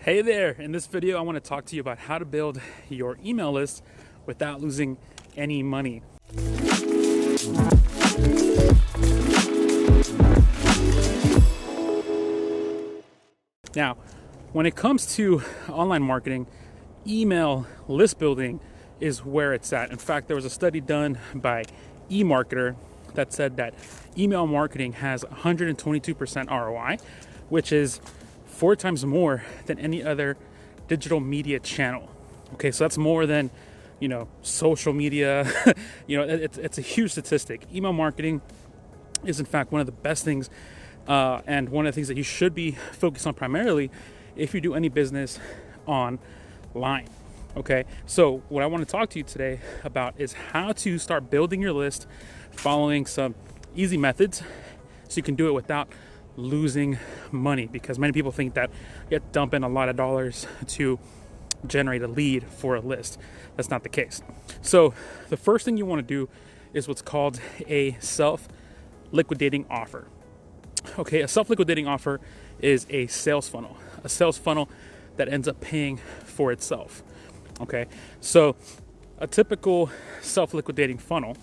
Hey there, in this video I want to talk to you about how to build your email list without losing any money. Now, when it comes to online marketing, email list building is where it's at. In fact, there was a study done by eMarketer that said that email marketing has 122% ROI, which is 4 times more than any other digital media channel. Okay, so that's more than, social media. It's a huge statistic. Email marketing is in fact one of the best things and one of the things that you should be focused on primarily if you do any business online. Okay, so what I want to talk to you today about is how to start building your list following some easy methods so you can do it without losing money, because many people think that you have to dump in a lot of dollars to generate a lead for a list. That's not the case. So the first thing you want to do is what's called a self-liquidating offer. Okay, a self-liquidating offer is a sales funnel that ends up paying for itself. Okay, so a typical self-liquidating funnel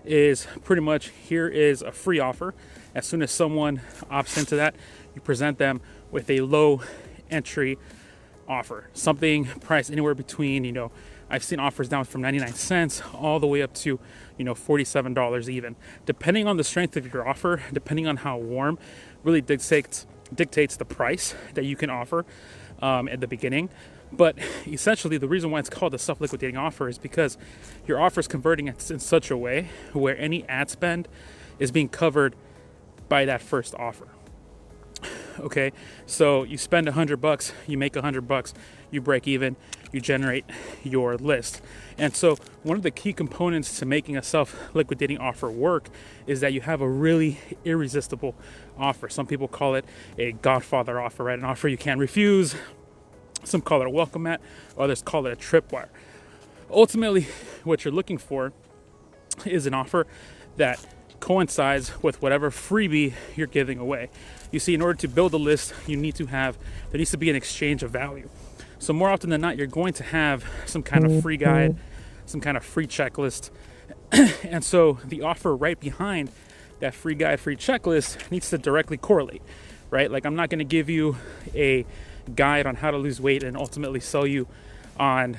is pretty much, here is a free offer. As soon as someone opts into that, you present them with a low entry offer, something priced anywhere between, I've seen offers down from 99 cents all the way up to, $47 even. Depending on the strength of your offer, depending on how warm, really dictates the price that you can offer at the beginning. But essentially, the reason why it's called a self-liquidating offer is because your offer is converting it in such a way where any ad spend is being covered by that first offer. Okay, so you spend $100, you make $100, you break even, you generate your list. And so one of the key components to making a self-liquidating offer work is that you have a really irresistible offer. Some people call it a Godfather offer, right? An offer you can't refuse. Some call it a welcome mat, others call it a tripwire. Ultimately, what you're looking for is an offer that coincides with whatever freebie you're giving away. You see, in order to build a list, there needs to be an exchange of value. So more often than not, you're going to have some kind of free guide, some kind of free checklist. And so the offer right behind that free guide, free checklist needs to directly correlate, right? Like, I'm not going to give you a guide on how to lose weight and ultimately sell you on,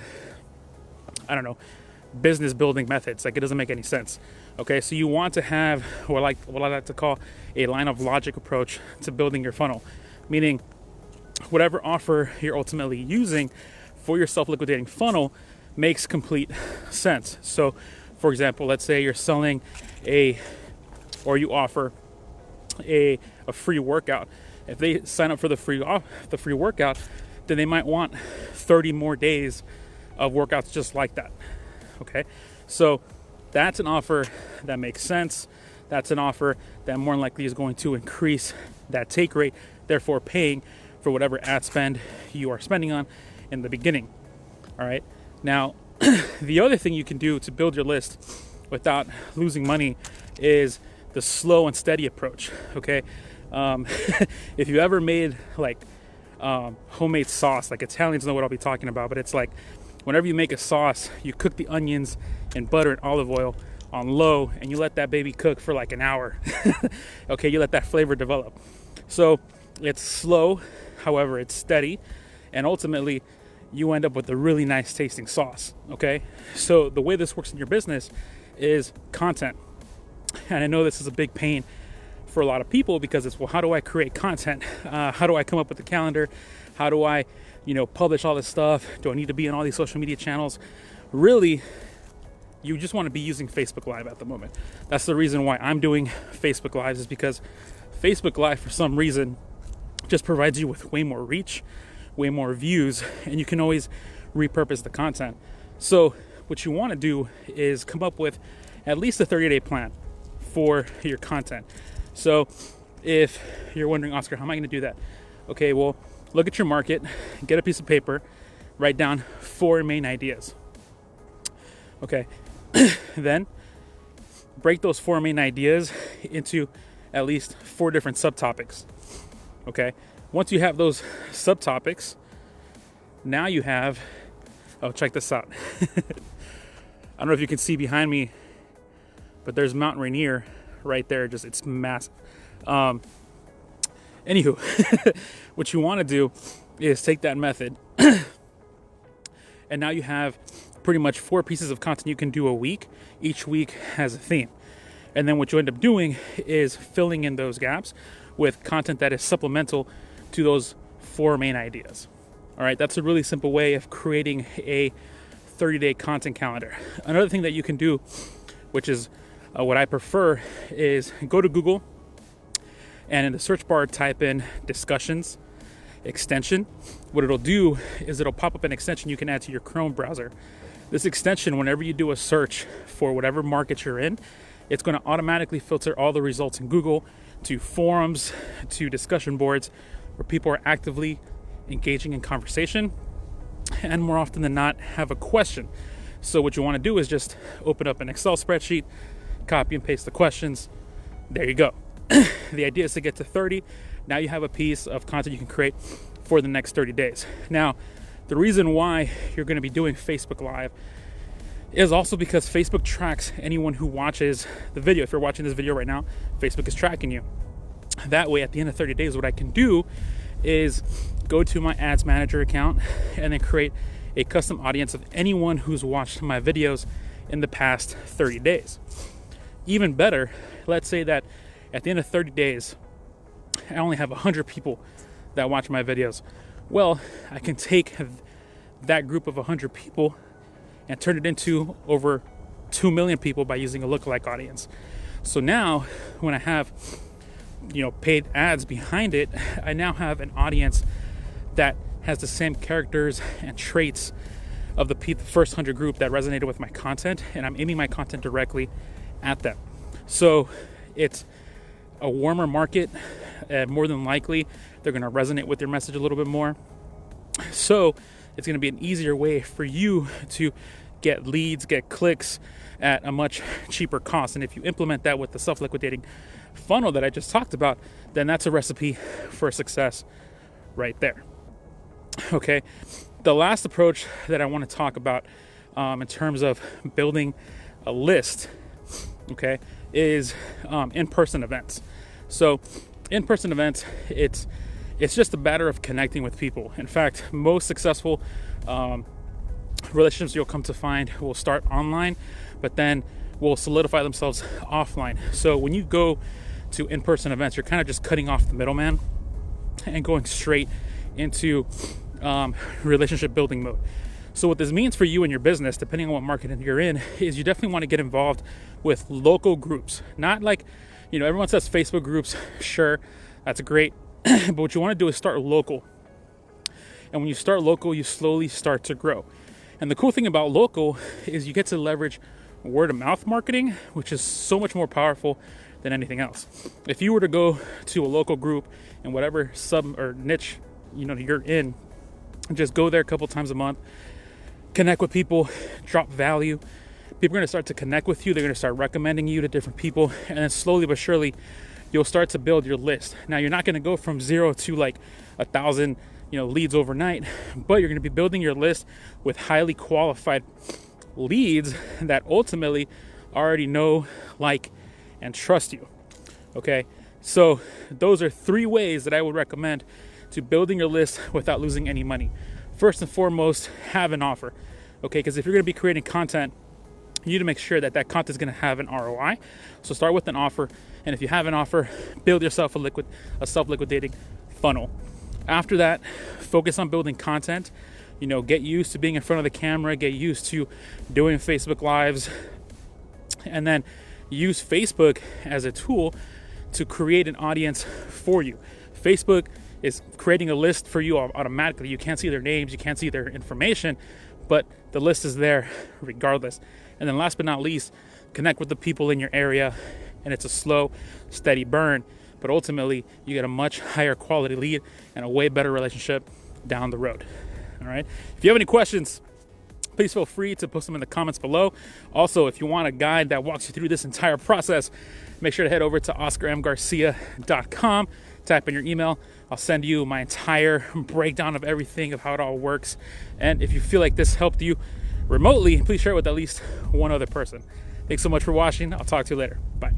business building methods. Like, it doesn't make any sense. Okay, so you want to have what I like to call a line of logic approach to building your funnel, meaning whatever offer you're ultimately using for your self-liquidating funnel makes complete sense. So, for example, let's say you're selling you offer a free workout. If they sign up for the free workout, then they might want 30 more days of workouts just like that. Okay, so that's an offer that makes sense. That's an offer that more than likely is going to increase that take rate, therefore paying for whatever ad spend you are spending on in the beginning. All right. Now, the other thing you can do to build your list without losing money is the slow and steady approach. Okay. If you ever made homemade sauce, like Italians know what I'll be talking about, but it's like whenever you make a sauce, you cook the onions in butter and olive oil on low, and you let that baby cook for like an hour. Okay, you let that flavor develop. So it's slow, however, it's steady, and ultimately you end up with a really nice tasting sauce. Okay, so the way this works in your business is content. And I know this is a big pain for a lot of people because it's, well, how do I create content? How do I come up with a calendar? How do I, publish all this stuff? Do I need to be on all these social media channels? Really, you just want to be using Facebook Live at the moment. That's the reason why I'm doing Facebook Lives, is because Facebook Live, for some reason, just provides you with way more reach, way more views, and you can always repurpose the content. So what you want to do is come up with at least a 30-day plan for your content. So if you're wondering, Oscar, how am I going to do that? Okay, well, look at your market, get a piece of paper, write down 4 main ideas. Okay, then break those 4 main ideas into at least 4 different subtopics. Okay, once you have those subtopics, Now you have, oh, check this out. I don't know if you can see behind me, but there's Mount Rainier right there. Just, it's massive. Anywho, what you want to do is take that method and now you have pretty much 4 pieces of content you can do a week. Each week has a theme. And then what you end up doing is filling in those gaps with content that is supplemental to those 4 main ideas. All right, that's a really simple way of creating a 30-day content calendar. Another thing that you can do, which is what I prefer, is go to Google and in the search bar type in discussions extension. What it'll do is it'll pop up an extension you can add to your Chrome browser. This extension, whenever you do a search for whatever market you're in, it's going to automatically filter all the results in Google to forums, to discussion boards where people are actively engaging in conversation and more often than not have a question. So what you want to do is just open up an Excel spreadsheet, copy and paste the questions. There you go. The idea is to get to 30. Now you have a piece of content you can create for the next 30 days. Now, the reason why you're going to be doing Facebook Live is also because Facebook tracks anyone who watches the video. If you're watching this video right now, Facebook is tracking you. That way, at the end of 30 days, what I can do is go to my ads manager account and then create a custom audience of anyone who's watched my videos in the past 30 days. Even better, let's say that at the end of 30 days, I only have 100 people that watch my videos. Well, I can take that group of 100 people and turn it into over 2 million people by using a lookalike audience. So now when I have, paid ads behind it, I now have an audience that has the same characters and traits of the first 100 group that resonated with my content, and I'm aiming my content directly at them. So it's a warmer market, and more than likely they're going to resonate with your message a little bit more. So it's going to be an easier way for you to get leads, get clicks at a much cheaper cost. And if you implement that with the self-liquidating funnel that I just talked about, then that's a recipe for success right there. Okay, the last approach that I want to talk about in terms of building a list, okay, is in-person events. So in-person events, it's just a matter of connecting with people. In fact, most successful relationships you'll come to find will start online, but then will solidify themselves offline. So when you go to in-person events, you're kind of just cutting off the middleman and going straight into relationship building mode. So what this means for you and your business, depending on what market you're in, is you definitely want to get involved with local groups. Not like, everyone says Facebook groups. Sure, that's great. But what you want to do is start local. And when you start local, you slowly start to grow. And the cool thing about local is you get to leverage word of mouth marketing, which is so much more powerful than anything else. If you were to go to a local group in whatever sub or niche you're in, just go there a couple times a month, connect with people, drop value. People are going to start to connect with you. They're going to start recommending you to different people. And then slowly but surely, you'll start to build your list. Now, you're not going to go from 0 to like 1,000, leads overnight, but you're going to be building your list with highly qualified leads that ultimately already know, like, and trust you. Okay. So those are 3 ways that I would recommend to building your list without losing any money. First and foremost, have an offer. Okay. Because if you're going to be creating content, you need to make sure that content is going to have an ROI. So start with an offer. And if you have an offer, build yourself a self-liquidating funnel. After that, focus on building content. Get used to being in front of the camera, get used to doing Facebook Lives, and then use Facebook as a tool to create an audience for you. Facebook is creating a list for you automatically. You can't see their names, you can't see their information, but the list is there regardless. And then last but not least, connect with the people in your area. And it's a slow, steady burn, but ultimately you get a much higher quality lead and a way better relationship down the road. All right. If you have any questions, please feel free to post them in the comments below. Also, if you want a guide that walks you through this entire process, make sure to head over to OscarMGarcia.com type in your email. I'll send you my entire breakdown of everything, of how it all works. And if you feel like this helped you remotely, please share it with at least one other person. Thanks so much for watching. I'll talk to you later. Bye.